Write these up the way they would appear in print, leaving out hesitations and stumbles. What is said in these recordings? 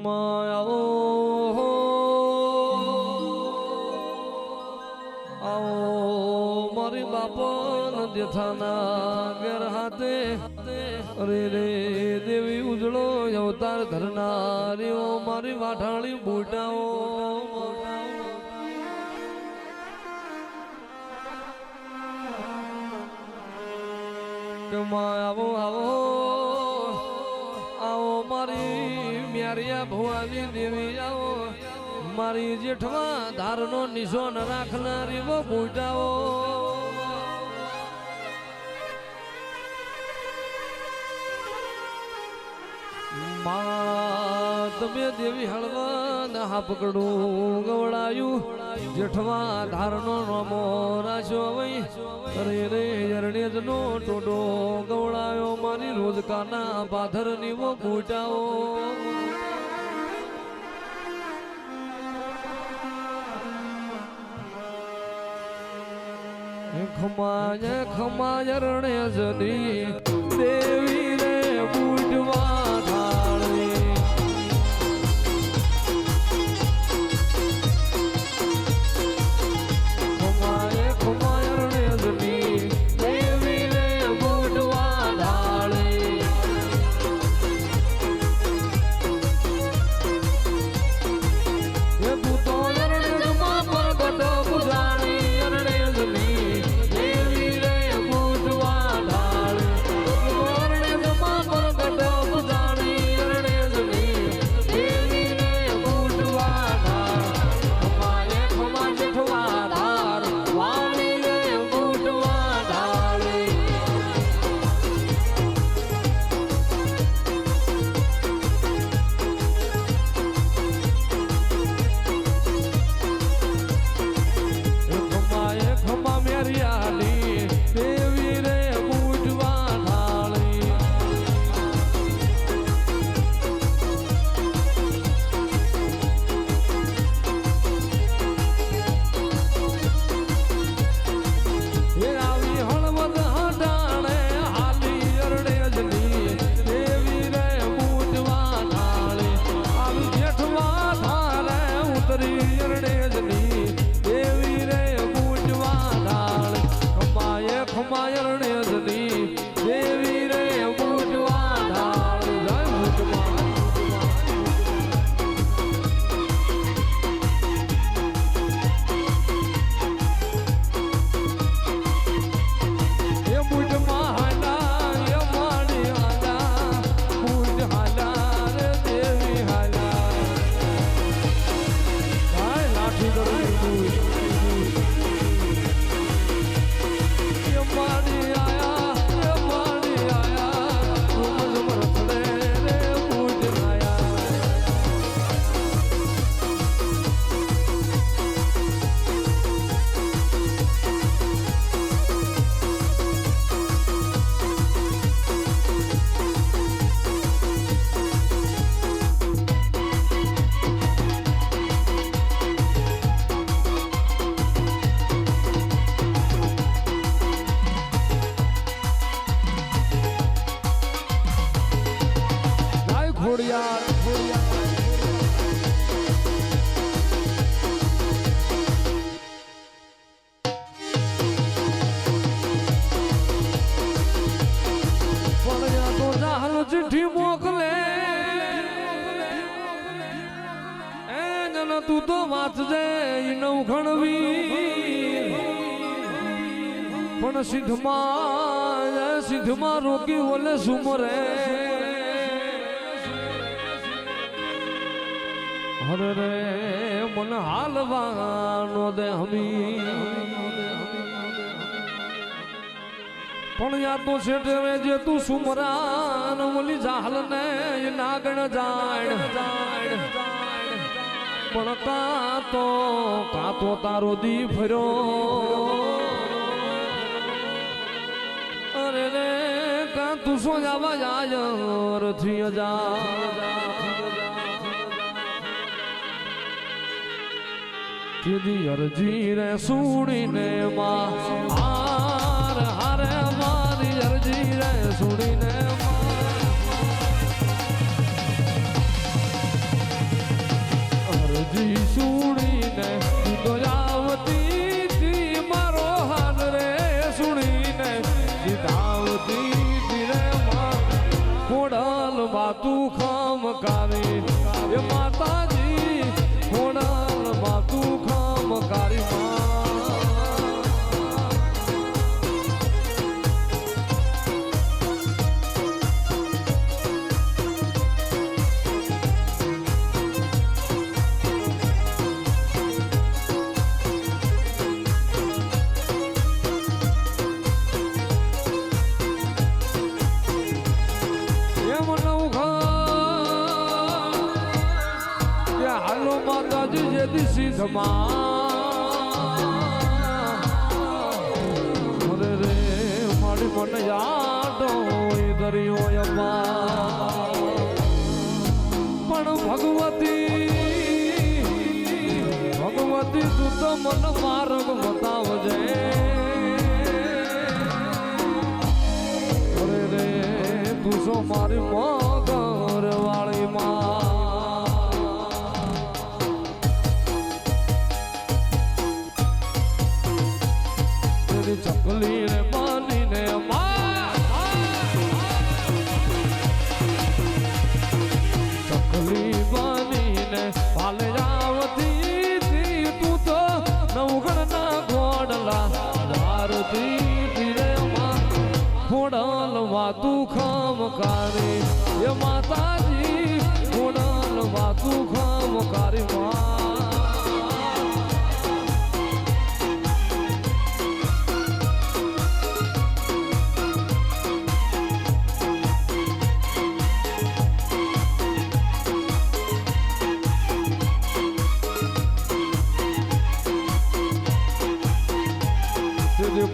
આવો આવો મારી બાપન દેથાના ઘેર હાથે અરે રે દેવી ઉજળો અવતાર ધરનારીઓ મારી વાઠાળી બુટાઓ આવો આવો આવો મારી મ્યારિયા ભુવાની દેવી આવો મારી જેઠવા ધારનો નિશાન રાખનારી વો બુટાઓ તમે દેવી હળવા હા પકડું ગવડાયું જેઠવા ધારનો રમો રાશો વઈ અરે રે અરણેજ નો ટોડો ગવડાયો મારી રોજકાના પાથર ની વો બુટાઓ ખમાય અરણેજ ની દેવી રે બુટવા ધાળી ચિઠ્ઠી મોકલે તું તો વાંચજે નવખણવી પણ સિદ્ધમાં રોકી ઓલે સુમરે હરે રે મન હાલવાનો દે હમી પણ યા તો શેઠે જે તું સુમરાન ઓલી જાહલ ને નાગણ જાણ પણ કાતો તારો દી ફર્યો અરે રે કા તું સો જવા જાય રથી જા કીધી અરજી રે સુણીને માં હારે મારી અરજી રે સુણીને માં માતું ખમકારી એ માતાજી ખોડલ માતું ખમકારી રે રે મારી મને યાદો દરિયો પણ ભગવતી તું તો મન માર્ગ બતાવજે રે રે તું સો મારી મગર વાળી માં ચકલી રે માનીને ચકલી બાનીને પાલે આવતી તું તો નવગણ ના ગોડલા ધારતી રે ખોડલ માતું ખમકારી એ માતાજી ખોડલ માતું ખમકારી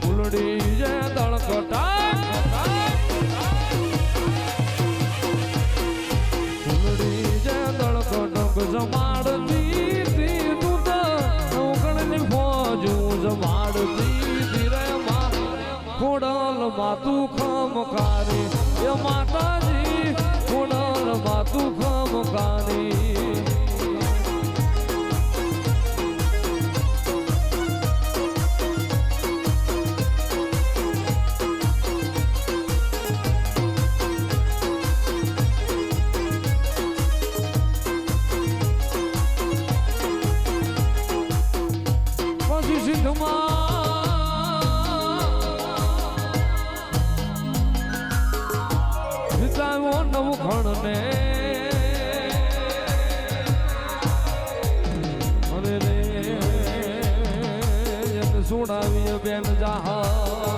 ફૂલડી જે દળકટા ફૂલડી જે દળકટક જમાડતી તું તો નવગણની ફોજ જમાડતી રે ખોડલ માતું ખમકારી એ માતાજી ખોડલ માતું ખમકારી નવખણને અરે રે એને સુડાવીએ બેન જાહા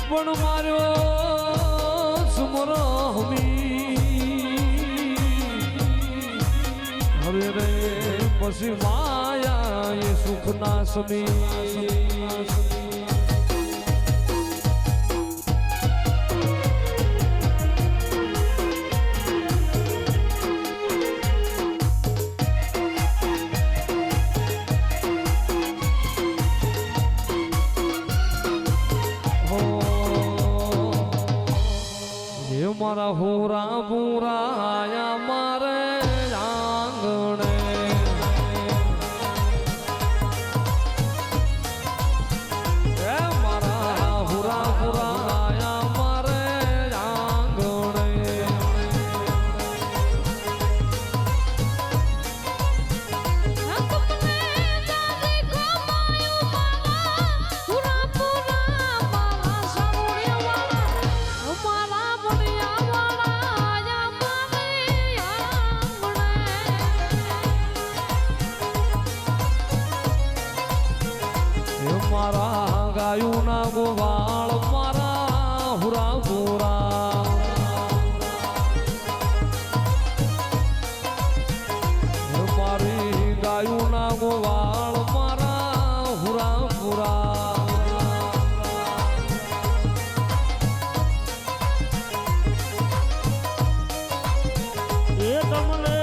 પણ માર્યો સુમરહમી હવે રે પછી માયા એ સુખ ના સમી મારા હોરા બુરાયા મારે આંગણે એ મારા હોરા બુરાયા મારે આંગણે મારા ગાયું ના ગોવાળ મારા હુરા પુરા મારી ગાયું ના ગોવાળ મારા હુરા પુરા એ તમને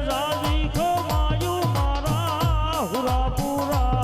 રાજી ખમાયું મારા હુરા પુરા